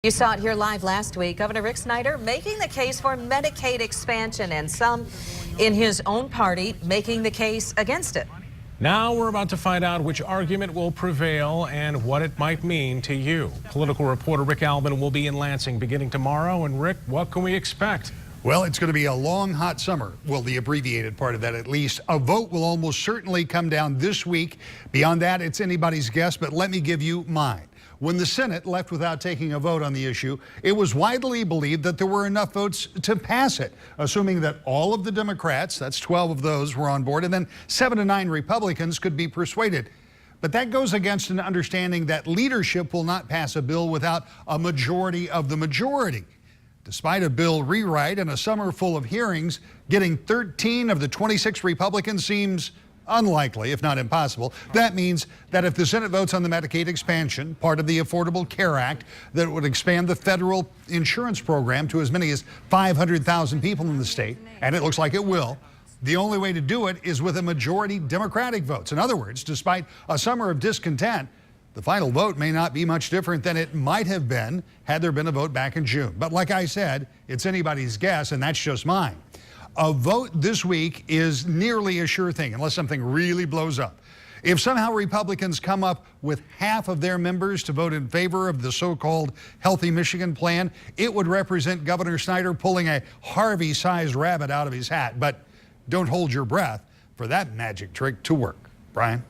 You saw it here live last week. Governor Rick Snyder making the case for Medicaid expansion, and some in his own party making the case against it. Now we're about to find out which argument will prevail and what it might mean to you. Political reporter Rick Albin will be in Lansing beginning tomorrow. And Rick, what can we expect? Well, it's going to be a long, hot summer. Well, the abbreviated part of that, at least. A vote will almost certainly come down this week. Beyond that, it's anybody's guess, but let me give you mine. When the Senate left without taking a vote on the issue, it was widely believed that there were enough votes to pass it, assuming that all of the Democrats, that's 12 of those, were on board, and then 7 to 9 Republicans could be persuaded. But that goes against an understanding that leadership will not pass a bill without a majority of the majority. Despite a bill rewrite and a summer full of hearings, getting 13 of the 26 Republicans seems unlikely, if not impossible. That means that if the Senate votes on the Medicaid expansion, part of the Affordable Care Act, that would expand the federal insurance program to as many as 500,000 people in the state, and it looks like it will, the only way to do it is with a majority Democratic votes. In other words, despite a summer of discontent, the final vote may not be much different than it might have been had there been a vote back in June. But like I said, it's anybody's guess, and that's just mine. A vote this week is nearly a sure thing, unless something really blows up. If somehow Republicans come up with half of their members to vote in favor of the so-called Healthy Michigan plan, it would represent Governor Snyder pulling a Harvey-sized rabbit out of his hat. But don't hold your breath for that magic trick to work. Brian?